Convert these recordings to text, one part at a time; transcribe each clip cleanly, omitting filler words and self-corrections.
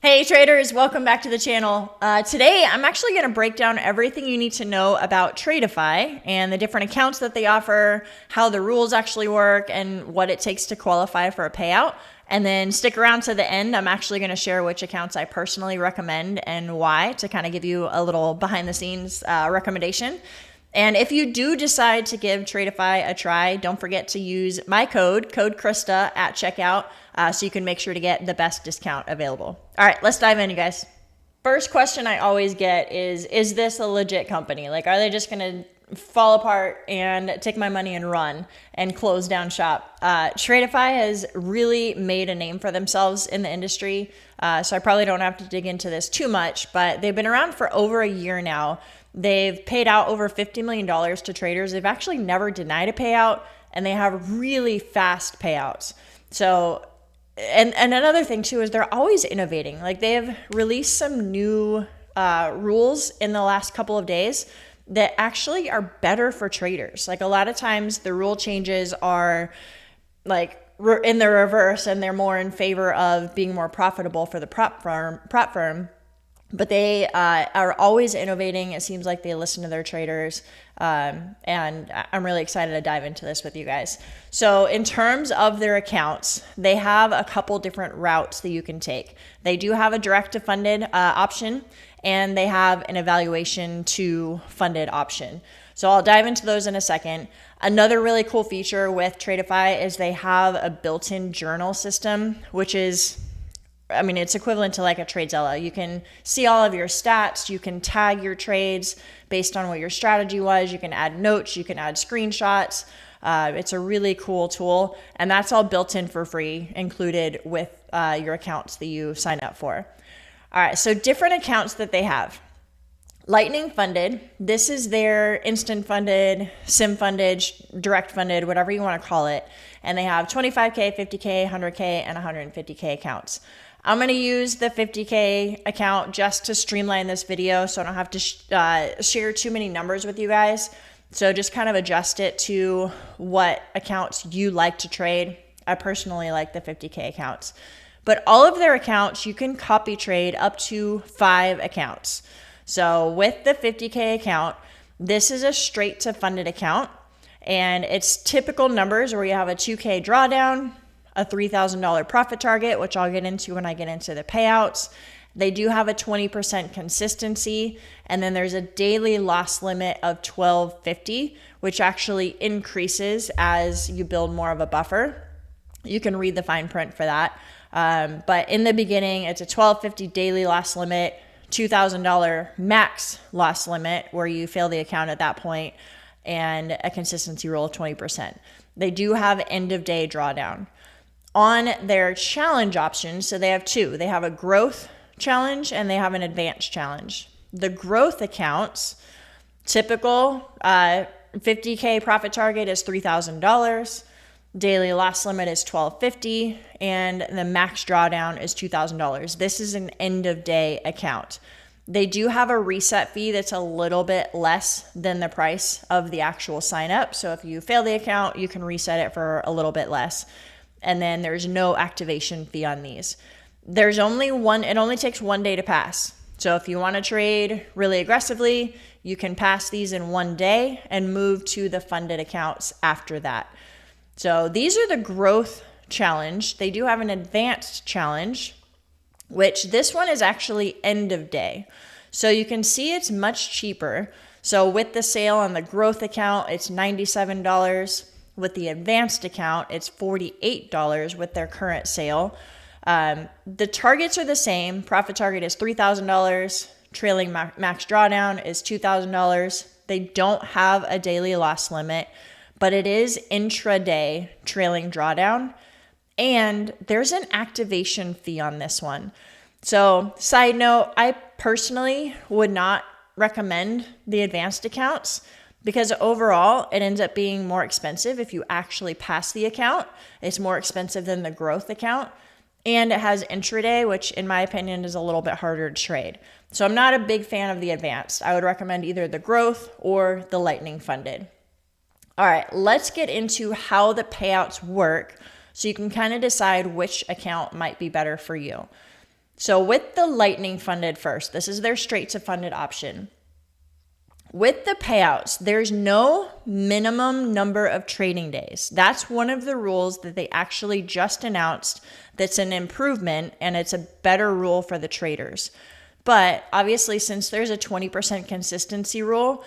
Hey traders, welcome back to the channel. Today I'm actually going to break down everything you need to know about Tradeify and the different accounts that they offer, how the rules actually work, and what it takes to qualify for a payout. And then stick around to the end. I'm actually going to share which accounts I personally recommend and why, to kind of give you a little behind the scenes recommendation. And if you do decide to give Tradeify a try, don't forget to use my code Krista at checkout, so you can make sure to get the best discount available. All right, let's dive in, you guys. First question I always get is this a legit company? Like, are they just going to fall apart and take my money and run and close down shop? Tradeify has really made a name for themselves in the industry, so I probably don't have to dig into this too much, but they've been around for over a year now. They've paid out over $50 million to traders. They've actually never denied a payout, and they have really fast payouts. So, and another thing too is they're always innovating. Like, they have released some new rules in the last couple of days that actually are better for traders. Like, a lot of times the rule changes are like in the reverse, and they're more in favor of being more profitable for the prop firm. But they are always innovating. It seems like they listen to their traders. And I'm really excited to dive into this with you guys. So in terms of their accounts, they have a couple different routes that you can take. They do have a direct to funded option, and they have an evaluation to funded option. So I'll dive into those in a second. Another really cool feature with Tradeify is they have a built-in journal system, which is, I mean, it's equivalent to like a TradeZilla. You can see all of your stats. You can tag your trades based on what your strategy was. You can add notes. You can add screenshots. It's a really cool tool, and that's all built in for free, included with your accounts that you sign up for. All right, so different accounts that they have. Lightning funded. This is their instant funded, sim funded, direct funded, whatever you want to call it. And they have 25K, 50K, 100K, and 150K accounts. I'm going to use the 50K account just to streamline this video, so I don't have to share too many numbers with you guys. So just kind of adjust it to what accounts you like to trade. I personally like the 50K accounts. But all of their accounts, you can copy trade up to 5 accounts. So with the 50K account, this is a straight to funded account, and it's typical numbers where you have a 2K drawdown, a $3,000 profit target, which I'll get into when I get into the payouts. They do have a 20% consistency, and then there's a daily loss limit of $12.50, which actually increases as you build more of a buffer. You can read the fine print for that. But in the beginning, it's a $12.50 daily loss limit, $2,000 max loss limit where you fail the account at that point, and a consistency rule of 20%. They do have end of day drawdown. On their challenge options, so they have two. They have a growth challenge and they have an advanced challenge. The growth accounts, typical 50K profit target is $3,000. Daily loss limit is $12.50, and the max drawdown is $2,000. This is an end of day account. They do have a reset fee that's a little bit less than the price of the actual sign up. So if you fail the account, you can reset it for a little bit less. And then there's no activation fee on these. There's only one, it only takes 1 day to pass. So if you want to trade really aggressively, you can pass these in 1 day and move to the funded accounts after that. So these are the growth challenge. They do have an advanced challenge, which this one is actually end of day. So you can see it's much cheaper. So with the sale on the growth account, it's $97. With the advanced account, it's $48 with their current sale. The targets are the same. Profit target is $3,000. Trailing max drawdown is $2,000. They don't have a daily loss limit, but it is intraday trailing drawdown. And there's an activation fee on this one. So side note, I personally would not recommend the advanced accounts, because overall it ends up being more expensive if you actually pass the account. It's more expensive than the growth account, and it has intraday, which in my opinion is a little bit harder to trade. So I'm not a big fan of the advanced. I would recommend either the growth or the lightning funded. All right, let's get into how the payouts work so you can kind of decide which account might be better for you. So with the Lightning funded first, this is their straight to funded option. With the payouts, there's no minimum number of trading days. That's one of the rules that they actually just announced that's an improvement, and it's a better rule for the traders. But obviously, since there's a 20% consistency rule,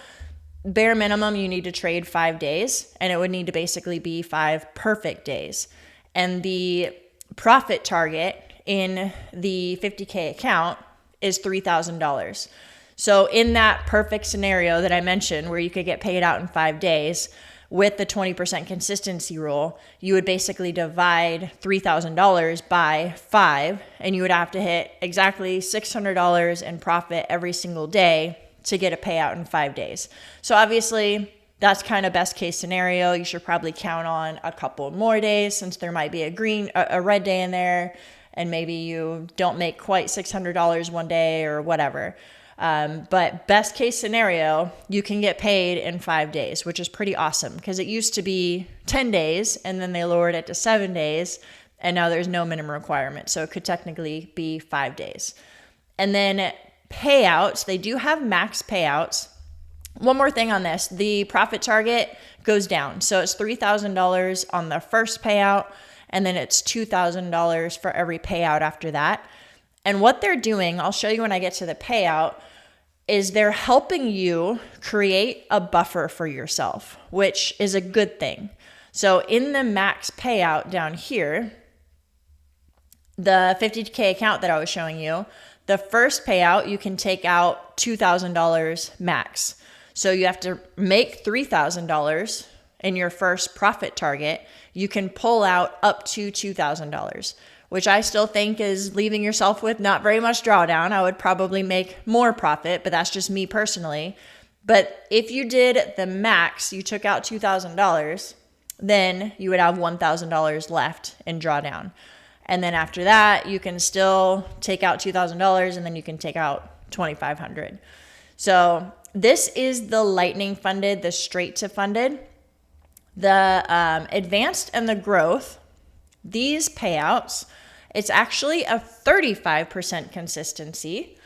bare minimum, you need to trade 5 days, and it would need to basically be 5 perfect days. And the profit target in the 50K account is $3,000. So in that perfect scenario that I mentioned where you could get paid out in 5 days with the 20% consistency rule, you would basically divide $3,000 by 5, and you would have to hit exactly $600 in profit every single day to get a payout in 5 days. So obviously that's kind of best case scenario. You should probably count on a couple more days since there might be a red day in there, and maybe you don't make quite $600 one day or whatever. But best case scenario, you can get paid in 5 days, which is pretty awesome because it used to be 10 days and then they lowered it to 7 days, and now there's no minimum requirement. So it could technically be 5 days. And then payouts, they do have max payouts. One more thing on this, the profit target goes down. So it's $3,000 on the first payout, and then it's $2,000 for every payout after that. And what they're doing, I'll show you when I get to the payout, is they're helping you create a buffer for yourself, which is a good thing. So in the max payout down here, the 50K account that I was showing you, the first payout, you can take out $2,000 max. So you have to make $3,000 in your first profit target. You can pull out up to $2,000, which I still think is leaving yourself with not very much drawdown. I would probably make more profit, but that's just me personally. But if you did the max, you took out $2,000, then you would have $1,000 left in drawdown. And then after that, you can still take out $2,000, and then you can take out $2,500. So this is the Lightning funded, the straight to funded. The advanced and the growth, these payouts, it's actually a 35% consistency,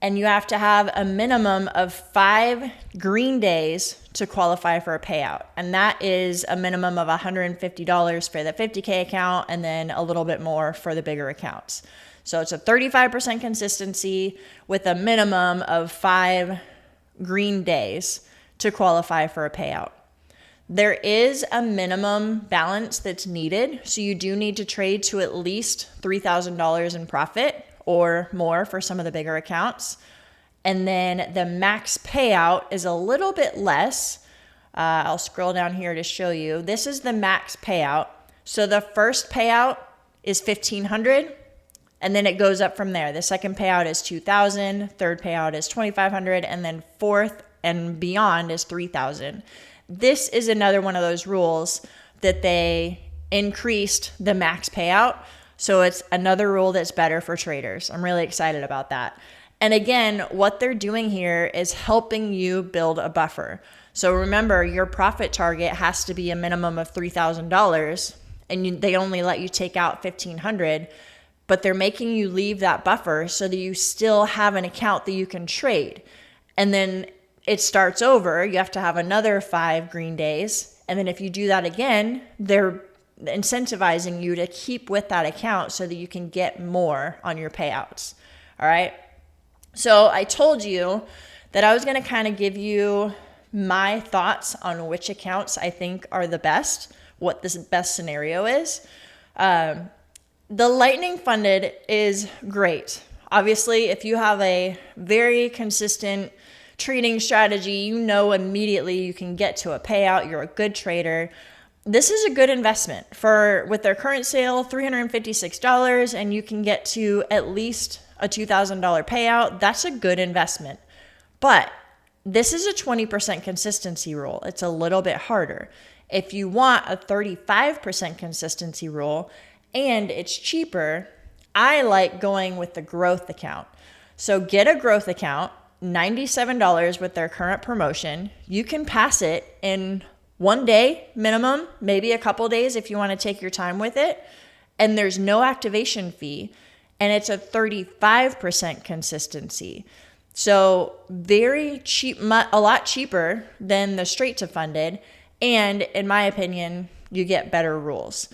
and you have to have a minimum of 5 green days to qualify for a payout. And that is a minimum of $150 for the 50K account, and then a little bit more for the bigger accounts. So it's a 35% consistency with a minimum of 5 green days to qualify for a payout. There is a minimum balance that's needed. So you do need to trade to at least $3,000 in profit or more for some of the bigger accounts. And then the max payout is a little bit less. I'll scroll down here to show you. This is the max payout. So the first payout is $1,500, and then it goes up from there. The second payout is $2,000, third payout is $2,500, and then fourth and beyond is $3,000. This is another one of those rules that they increased the max payout. So it's another rule that's better for traders. I'm really excited about that. And again, what they're doing here is helping you build a buffer. So remember, your profit target has to be a minimum of $3,000, and they only let you take out $1,500, but they're making you leave that buffer so that you still have an account that you can trade. And then it starts over. You have to have another 5 green days. And then if you do that again, they're incentivizing you to keep with that account so that you can get more on your payouts. All right. So I told you that I was going to kind of give you my thoughts on which accounts I think are the best, what this best scenario is. The Lightning funded is great. Obviously, if you have a very consistent trading strategy, you know immediately you can get to a payout. You're a good trader. This is a good investment with their current sale, $356, and you can get to at least a $2,000 payout. That's a good investment. But this is a 20% consistency rule. It's a little bit harder. If you want a 35% consistency rule and it's cheaper, I like going with the growth account. So get a growth account, $97 with their current promotion. You can pass it in 1 day minimum, maybe a couple days if you want to take your time with it. And there's no activation fee. and it's a 35% consistency. So very cheap, a lot cheaper than the straight to funded. And in my opinion, you get better rules.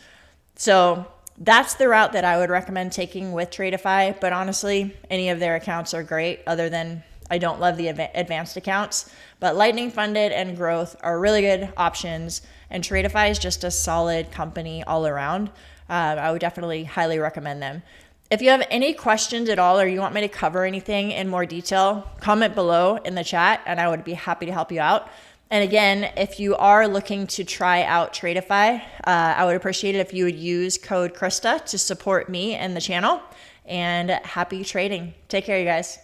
So that's the route that I would recommend taking with Tradeify. But honestly, any of their accounts are great, other than I don't love the advanced accounts. But Lightning Funded and Growth are really good options. And Tradeify is just a solid company all around. I would definitely highly recommend them. If you have any questions at all, or you want me to cover anything in more detail, comment below in the chat and I would be happy to help you out. And again, if you are looking to try out Tradeify, I would appreciate it if you would use code Krista to support me and the channel. And happy trading. Take care, you guys.